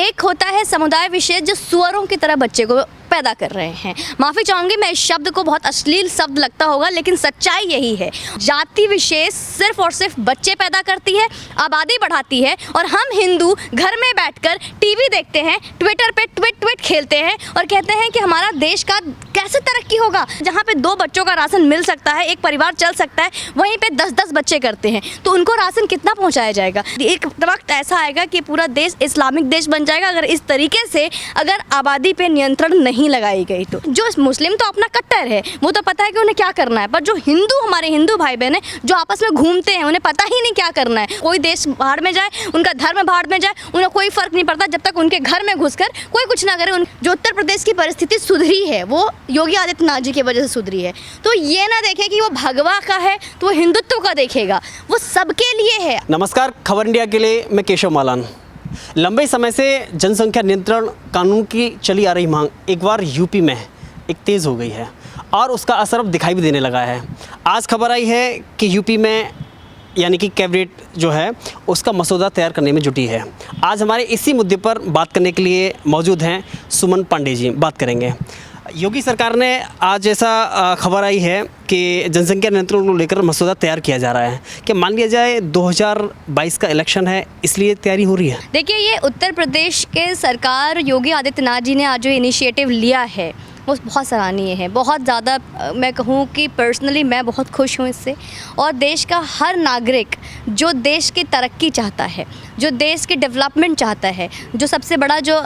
एक होता है समुदाय विशेष जो सुअरों की तरह बच्चे को पैदा कर रहे हैं। माफ़ी चाहूँगी मैं इस शब्द को, बहुत अश्लील शब्द लगता होगा, लेकिन सच्चाई यही है। जाति विशेष सिर्फ और सिर्फ बच्चे पैदा करती है, आबादी बढ़ाती है, और हम हिंदू घर में बैठकर टीवी देखते हैं, ट्विटर पे ट्वीट खेलते हैं और कहते हैं कि हमारा देश का कैसे तरक्की होगा। जहाँ पे 2 बच्चों का राशन मिल सकता है, एक परिवार चल सकता है, वहीं पे 10-10 बच्चे करते हैं, तो उनको राशन कितना पहुँचाया जाएगा। एक वक्त ऐसा आएगा कि पूरा देश इस्लामिक देश बन जाएगा अगर इस तरीके से अगर आबादी पे नियंत्रण नहीं लगाई गई। तो जो मुस्लिम तो अपना कट्टर है, वो तो पता है कि उन्हें क्या करना है, पर जो हिंदू, हमारे हिंदू भाई बहन है जो आपस में घूमते हैं, उन्हें पता ही नहीं क्या करना है। कोई देश भाड़ में जाए, उनका धर्म भाड़ में जाए, उन्हें कोई फर्क नहीं पड़ता जब तक उनके घर में घुसकर कोई कुछ ना करे। जो उत्तर प्रदेश की परिस्थिति सुधरी है वो योगी आदित्यनाथ जी की वजह से सुधरी है। तो ये ना देखे कि वो भगवा का है तो वो हिंदुत्व का देखेगा, वो सबके लिए है। नमस्कार, खबर इंडिया के लिए मैं केशव मालान। लंबे समय से जनसंख्या नियंत्रण कानून की चली आ रही मांग एक बार यूपी में एक तेज़ हो गई है और उसका असर अब दिखाई भी देने लगा है। आज खबर आई है कि यूपी में यानी कि कैबिनेट जो है उसका मसौदा तैयार करने में जुटी है। आज हमारे इसी मुद्दे पर बात करने के लिए मौजूद हैं सुमन पांडे जी। बात करेंगे। योगी सरकार ने आज ऐसा खबर आई है कि जनसंख्या नियंत्रण को लेकर मसौदा तैयार किया जा रहा है। कि मान लिया जाए 2022 का इलेक्शन है, इसलिए तैयारी हो रही है। देखिए, ये उत्तर प्रदेश के सरकार योगी आदित्यनाथ जी ने आज जो इनिशिएटिव लिया है वो बहुत सराहनीय है। बहुत ज़्यादा मैं कहूँ कि पर्सनली मैं बहुत खुश हूँ इससे। और देश का हर नागरिक जो देश की तरक्की चाहता है, जो देश की डेवलपमेंट चाहता है, जो सबसे बड़ा जो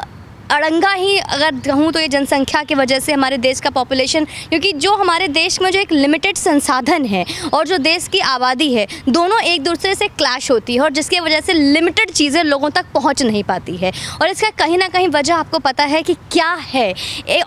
अड़ंगा ही अगर कहूँ तो ये जनसंख्या की वजह से हमारे देश का पॉपुलेशन, क्योंकि जो हमारे देश में जो एक लिमिटेड संसाधन है और जो देश की आबादी है, दोनों एक दूसरे से क्लैश होती है और जिसकी वजह से लिमिटेड चीज़ें लोगों तक पहुंच नहीं पाती है। और इसका कहीं ना कहीं वजह आपको पता है कि क्या है।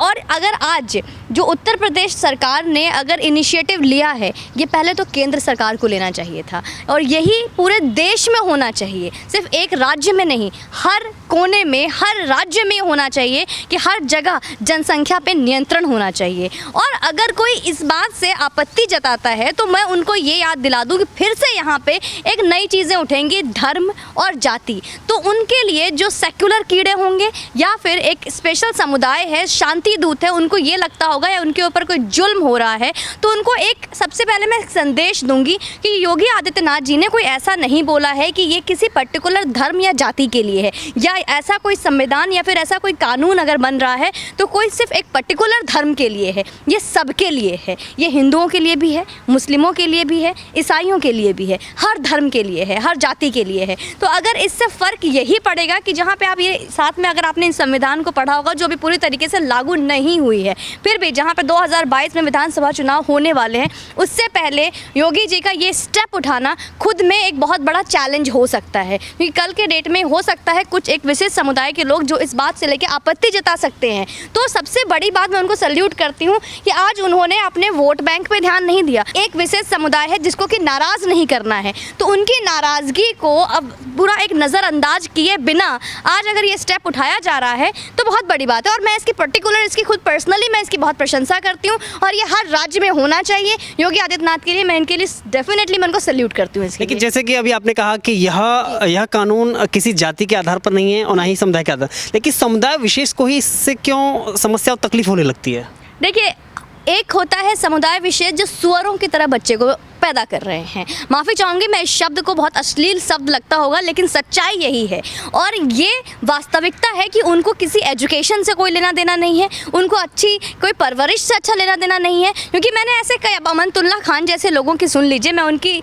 और अगर आज जो उत्तर प्रदेश सरकार ने अगर इनिशिएटिव लिया है, ये पहले तो केंद्र सरकार को लेना चाहिए था और यही पूरे देश में होना चाहिए, सिर्फ एक राज्य में नहीं, हर कोने में, हर राज्य में होना चाहिए कि हर जगह जनसंख्या पे नियंत्रण होना चाहिए। और अगर कोई इस बात से आपत्ति जताता है तो मैं उनको ये याद दिला दूं कि फिर से यहाँ पे एक नई चीज़ें उठेंगी, धर्म और जाति। तो उनके लिए जो सेक्युलर कीड़े होंगे या फिर एक स्पेशल समुदाय है, शांति दूत है, उनको ये लगता होगा या उनके ऊपर कोई जुल्म हो रहा है, तो उनको एक सबसे पहले मैं संदेश दूंगी कि योगी आदित्यनाथ जी ने कोई ऐसा नहीं बोला है कि ये किसी पर्टिकुलर धर्म या जाति के लिए है, या ऐसा कोई संविधान या फिर ऐसा कोई कानून अगर बन रहा है तो कोई सिर्फ एक पर्टिकुलर धर्म के लिए है। ये सबके लिए है। ये हिंदुओं के लिए भी है, मुस्लिमों के लिए भी है, ईसाइयों के लिए भी है, हर धर्म के लिए है, हर जाति के लिए है। तो अगर इससे फ़र्क यही पड़ेगा कि जहाँ पे आप ये साथ में अगर आपने इस संविधान को पढ़ा होगा जो भी पूरी तरीके से लागू नहीं हुई है, फिर भी जहाँ पे 2022 में विधानसभा चुनाव होने वाले हैं, उससे पहले योगी जी का ये स्टेप उठाना खुद में एक बहुत बड़ा चैलेंज हो सकता है। क्योंकि कल के डेट में हो सकता है कुछ एक विशेष समुदाय के लोग जो इस बात से लेकर आपत्ति जता सकते हैं। तो सबसे बड़ी बात मैं उनको सैल्यूट करती हूँ कि आज उन्होंने अपने वोट बैंक पे ध्यान नहीं दिया। एक विशेष समुदाय है जिसको कि नाराज नहीं करना है, तो उनकी नाराजगी को अब पूरा एक नज़रअंदाज किए बिना आज अगर ये स्टेप उठाया जा रहा है तो बहुत बड़ी बात है। और मैं इसकी पर्टिकुलर, इसकी खुद पर्सनली मैं इसकी बहुत प्रशंसा करती हूँ और ये हर राज्य में होना चाहिए। योगी आदित्यनाथ के लिए मैं इनके लिए डेफिनेटली मैं उनको सैल्यूट करती हूँ। लेकिन जैसे कि अभी आपने कहा कि यह कानून किसी जाति के आधार पर नहीं है और ना ही समुदाय के आधार, लेकिन समुदाय विशेष को ही इससे क्यों समस्या और तकलीफ होने लगती है? देखिए, एक होता है समुदाय विशेष जो सुअरों की तरह बच्चे को पैदा कर रहे हैं। माफ़ी चाहूँगी मैं इस शब्द को, बहुत अश्लील शब्द लगता होगा, लेकिन सच्चाई यही है। और ये वास्तविकता है कि उनको किसी एजुकेशन से कोई लेना देना नहीं है, उनको अच्छी कोई परवरिश से अच्छा लेना देना नहीं है। क्योंकि मैंने ऐसे कई अमनतुल्ला खान जैसे लोगों की सुन लीजिए, मैं उनकी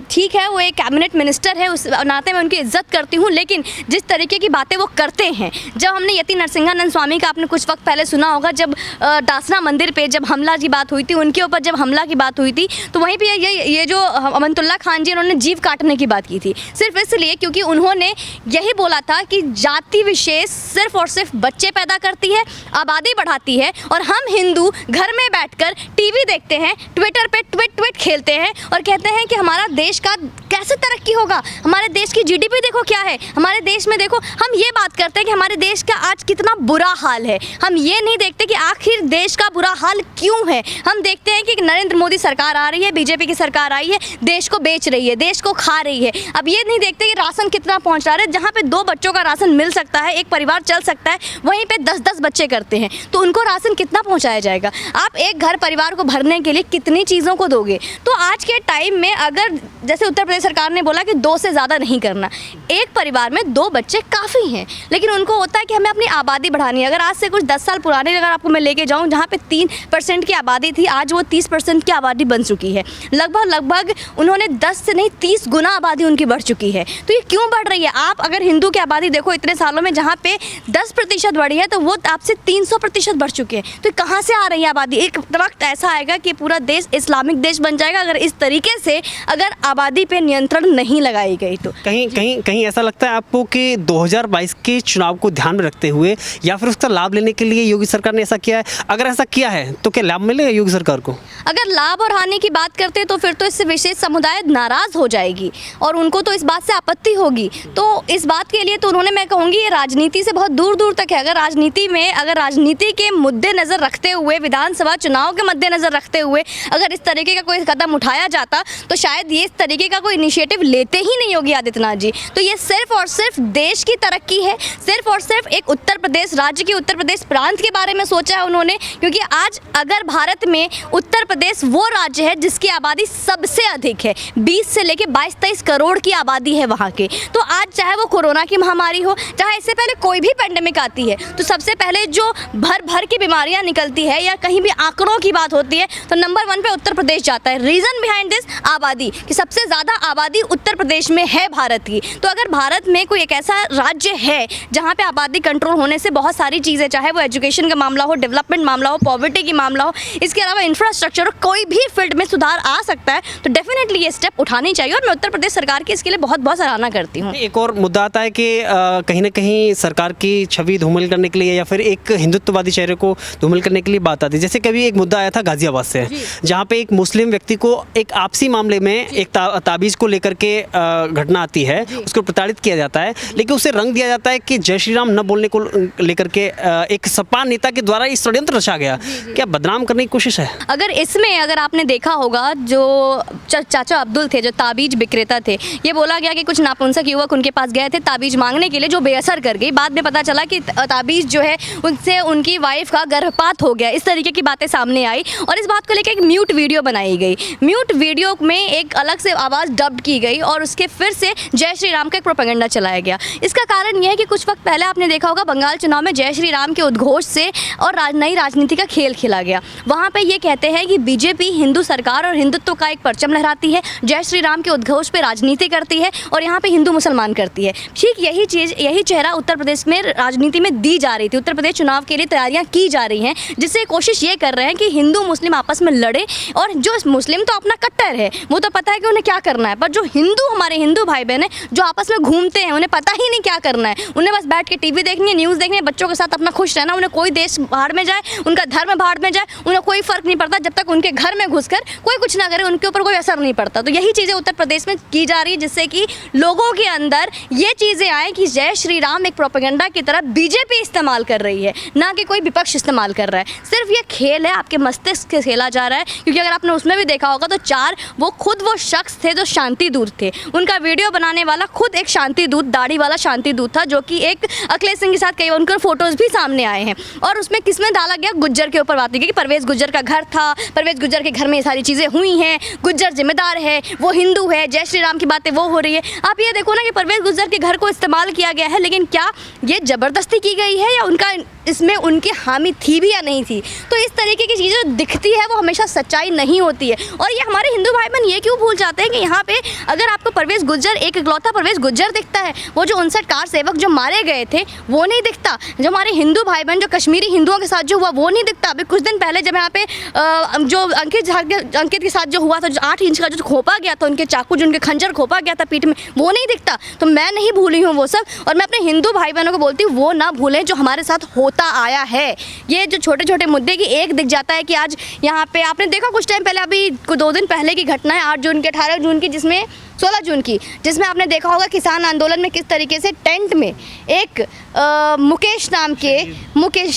ठीक है वो एक कैबिनेट मिनिस्टर है, उस नाते मैं उनकी इज्जत करती हूँ, लेकिन जिस तरीके की बातें वो करते हैं, जब हमने यति नरसिंहानंद स्वामी का आपने कुछ वक्त पहले सुना होगा, जब डासना मंदिर पर जब हमला की बात हुई थी, उनके ऊपर जब हमला की बात हुई थी, तो वहीं पर ये जो अमनतुल्ला खान जी उन्होंने जीव काटने की बात की थी, सिर्फ इसलिए क्योंकि उन्होंने यही बोला था कि जाति विशेष सिर्फ और सिर्फ बच्चे पैदा करती है, आबादी बढ़ाती है, और हम हिंदू घर में बैठकर टीवी देखते हैं, ट्विटर पे ट्वीट खेलते हैं और कहते हैं कि हमारा देश का कैसे तरक्की होगा, हमारे देश की जीडीपी देखो क्या है, हमारे देश में देखो। हम ये बात करते हैं कि हमारे देश का आज कितना बुरा हाल है, हम ये नहीं देखते कि आखिर देश का बुरा हाल क्यों है। हम देखते हैं कि नरेंद्र मोदी सरकार आ रही है, बीजेपी की की सरकार आई है, देश को बेच रही है, देश को खा रही है। अब ये नहीं देखते कि राशन कितना पहुंच रहा है। जहाँ पे 2 बच्चों का राशन मिल सकता है, एक परिवार चल सकता है, वहीं पे 10-10 बच्चे करते हैं, तो उनको राशन कितना पहुंचाया जाएगा? आप एक घर परिवार को भरने के लिए कितनी चीज़ों को दोगे? तो आज के टाइम में अगर जैसे उत्तर प्रदेश सरकार ने बोला कि 2 से ज़्यादा नहीं करना, एक परिवार में 2 बच्चे काफ़ी हैं, लेकिन उनको होता है कि हमें अपनी आबादी बढ़ानी है। अगर आज से कुछ 10 साल पुराने अगर आपको मैं लेके जाऊँ, जहाँ पे 3% की आबादी थी, आज वो 30% की आबादी बन चुकी है। लगभग उन्होंने 10 से नहीं 30 गुना आबादी उनकी बढ़ चुकी है। तो ये क्यों बढ़ रही है? आप अगर हिंदू की आबादी देखो इतने सालों में, जहाँ पे 10% बढ़ी है, तो वो आपसे 300% बढ़ चुके हैं। तो कहाँ से आ रही है आबादी? एक वक्त ऐसा आएगा कि पूरा देश इस्लामिक देश बन जाएगा अगर इस तरीके से अगर आबादी पे नियंत्रण नहीं लगाई गई तो। कहीं ऐसा लगता है आपको कि 2022 के चुनाव को ध्यान में रखते हुए या फिर उसका लाभ लेने के लिए योगी सरकार ने ऐसा किया है? अगर ऐसा किया है तो क्या लाभ मिलेगा योगी सरकार को? अगर लाभ और हानि की बात करते हैं तो फिर तो इससे विशेष समुदाय नाराज़ हो जाएगी और उनको तो इस बात से आपत्ति होगी। तो इस बात के लिए तो उन्होंने, मैं कहूँगी, ये राजनीति से बहुत दूर दूर तक है। अगर राजनीति के मद्देनज़र रखते हुए, विधानसभा चुनाव के मद्देनज़र रखते हुए अगर इस तरीके का कोई कदम उठाया जाता तो शायद ये इस तरीके का कोई इनिशिएटिव लेते ही नहीं योगी आदित्यनाथ जी। तो ये सिर्फ और सिर्फ देश की तरक्की है, सिर्फ और सिर्फ एक उत्तर प्रदेश राज्य की, उत्तर प्रदेश प्रांत के बारे में सोचा है उन्होंने। क्योंकि आज अगर भारत में उत्तर प्रदेश वो राज्य है जिसकी आबादी सबसे अधिक है, 20 से लेके 22-23 करोड़ की आबादी है वहाँ के। तो आज चाहे वो कोरोना की महामारी हो, चाहे इससे पहले कोई भी पेंडेमिक आती है, तो सबसे पहले जो भर की बीमारियाँ निकलती है या कहीं भी आंकड़ों की बात होती है तो नंबर 1 पे उत्तर प्रदेश जाता है। रीज़न बिहाइंड दिस आबादी, कि सबसे ज़्यादा आबादी उत्तर प्रदेश में है भारत की। तो अगर भारत में कोई एक ऐसा राज्य है जहाँ पे आबादी कंट्रोल होने से बहुत सारी चीज़ें, चाहे वो एजुकेशन का मामला हो, डेवलपमेंट मामला हो, पॉवर्टी की मामला हो, इसके अलावा इंफ्रास्ट्रक्चर, कोई भी फील्ड में सुधार आ सकता है, तो डेफिनेटली ये स्टेप उठानी चाहिए और मैं उत्तर प्रदेश सरकार की इसके लिए बहुत बहुत सराहना करती हूँ। एक और मुद्दा आता है कि कहीं ना कहीं सरकार की छवि धूमिल करने के लिए या फिर एक हिंदुत्ववादी चेहरे को धूमिल करने के लिए बात आती है। जैसे कभी एक मुद्दा आया था गाजियाबाद से, जहाँ पे एक मुस्लिम व्यक्ति को एक आपसी मामले में एक ताबीज़ को लेकर के घटना आती है, उसको प्रताड़ित किया जाता है, लेकिन उसे रंग दिया जाता है कि जय श्री राम न बोलने को लेकर के एक सपा नेता के द्वारा इस षड्यंत्र रचा गया। क्या बदनाम करने की कोशिश है? अगर आपने देखा होगा, जो चाचा अब्दुल थे, जो ताबीज विक्रेता थे, ये बोला गया कि कुछ नापुंसक युवक उनके पास गए थे ताबीज मांगने के लिए, जो बेअसर कर गई। बाद में पता चला कि ताबीज जो है उनसे उनकी वाइफ का गर्भपात हो गया। इस तरीके की बातें सामने आई और इस बात को लेकर एक म्यूट वीडियो बनाई गई। म्यूट वीडियो में एक अलग से आवाज़ डब्ड की गई और उसके फिर से जय श्री राम का एक प्रोपेगेंडा चलाया गया। इसका कारण यह है कि कुछ वक्त पहले आपने देखा होगा बंगाल चुनाव में जय श्री राम के उद्घोष से और नई राजनीति का खेल खेला गया। वहाँ पे ये कहते हैं कि बीजेपी हिंदू सरकार और हिंदुत्व का एक परचम लहराती है, जय श्री राम के उद्घोष पे राजनीति करती है और यहाँ पे हिंदू मुसलमान करती है। ठीक यही चीज़, यही चेहरा उत्तर प्रदेश में राजनीति में दी जा रही थी। उत्तर प्रदेश चुनाव के लिए तैयारियाँ की जा रही हैं, जिससे कोशिश ये कर रहे हैं कि हिंदू मुस्लिम आपस में लड़े। और जो मुस्लिम तो अपना कट्टर है, वो तो पता है कि उन्हें क्या करना है, पर जो हिंदू, हमारे हिंदू भाई बहन है, जो आपस में घूमते हैं, उन्हें पता ही नहीं क्या करना है। उन्हें बस बैठ के टीवी देखनी है, न्यूज़ देखनी है, बच्चों के साथ अपना खुश रहना। उन्हें कोई देश भाड़ में जाए, उनका धर्म भाड़ में जाए, उन्हें कोई फर्क नहीं पड़ता। जब तक उनके घर में घुसकर कोई कुछ ना करे, उनके ऊपर कोई असर नहीं पड़ता। तो यही चीज़ें उत्तर प्रदेश में की जा रही है, जिससे कि लोगों के अंदर ये चीज़ें आए कि जय श्री राम एक प्रोपेगेंडा की तरह बीजेपी इस्तेमाल कर रही है, ना कि कोई विपक्ष इस्तेमाल कर रहा है। सिर्फ ये खेल है, आपके मस्तिष्क से खेला जा रहा है। क्योंकि अगर आपने उसमें भी देखा होगा तो वो शख्स थे जो शांति दूत थे। उनका वीडियो बनाने वाला खुद एक शांति दूत, दाढ़ी वाला शांति दूत था, जो कि एक अखिलेश सिंह के साथ कई उनके फोटोज़ भी सामने आए हैं। और उसमें किसमें डाला गया, गुज्जर के ऊपर बात की कि परवेज़ गुज्जर का घर था, परवेज़ गुज्जर के घर में ये सारी चीज़ें हुई हैं, गुज्जर जिम्मेदार है, वो हिंदू है, जय श्री राम की बातें वो हो रही है। आप ये देखो ना कि परवेज़ गुज्जर के घर को इस्तेमाल किया गया है, लेकिन क्या ये ज़बरदस्ती की गई है या उनका इसमें उनकी हामी थी भी या नहीं थी? तो इस तरीके की चीज़ें दिखती है वो हमेशा सच्चाई नहीं होती है। और ये हमारे हिंदू भाई बहन ये क्यों भूल जाते हैं कि यहाँ पे अगर आपको परवेज़ गुज्जर, एक इकलौता परवेज़ गुज्जर दिखता है, वो जो 59 कार सेवक जो मारे गए थे वो नहीं दिखता, जो हमारे हिंदू भाई बहन जो कश्मीरी हिंदुओं के साथ जो हुआ वो नहीं दिखता। अभी कुछ दिन पहले जब यहाँ पे जो अंकित के साथ जो हुआ था, जो 8 इंच का जो खोपा गया था, उनके चाकू जो उनके खंजर खोपा गया था पीठ में, वो नहीं दिखता। तो मैं नहीं भूली हूँ वो सब, और मैं अपने हिंदू भाई बहनों को बोलती हूँ वो ना भूलें जो हमारे साथ होता आया है। ये जो छोटे छोटे मुद्दे की एक दिख जाता है कि आज यहाँ पे आपने देखा कुछ टाइम पहले, अभी 2 दिन पहले की घटना है, 8 जून की, 18 जून की, जिसमें 16 जून की, जिसमें आपने देखा होगा किसान आंदोलन में किस तरीके से टेंट में एक मुकेश नाम के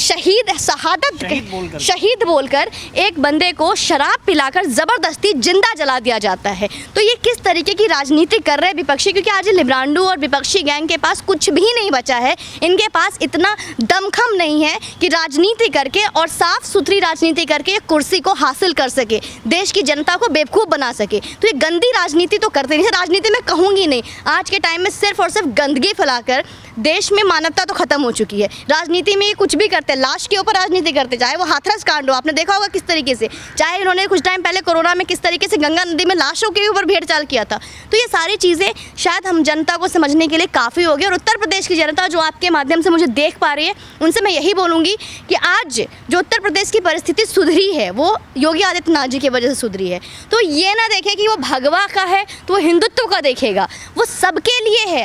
शहीद बोलकर एक बंदे को शराब पिलाकर ज़बरदस्ती जिंदा जला दिया जाता है। तो ये किस तरीके की राजनीति कर रहे हैं विपक्षी, क्योंकि आज लिब्रांडू और विपक्षी गैंग के पास कुछ भी नहीं बचा है। इनके पास इतना दमखम नहीं है कि राजनीति करके और साफ सुथरी राजनीति करके एक कुर्सी को हासिल कर सके, देश की जनता को बेवकूफ़ बना सके। तो ये गंदी राजनीति तो करते नहीं। राजनीति में कहूँगी नहीं, आज के टाइम में सिर्फ और सिर्फ गंदगी फैलाकर देश में मानवता तो खत्म हो चुकी है। राजनीति में ये कुछ भी करते हैं, लाश के ऊपर राजनीति करते, चाहे वो हाथरस कांड हो, आपने देखा होगा किस तरीके से, चाहे इन्होंने कुछ टाइम पहले कोरोना में किस तरीके से गंगा नदी में लाशों के ऊपर भेड़चाल किया था। तो ये सारी चीज़ें शायद हम जनता को समझने के लिए काफ़ी हो गई। और उत्तर प्रदेश की जनता जो आपके माध्यम से मुझे देख पा रही है, उनसे मैं यही बोलूँगी कि आज जो उत्तर प्रदेश की परिस्थिति सुधरी है वो योगी आदित्यनाथ जी की वजह से सुधरी है। तो ये ना देखे कि वो भगवा का है तो वो हिंदुत्व का देखेगा, वो सबके लिए है।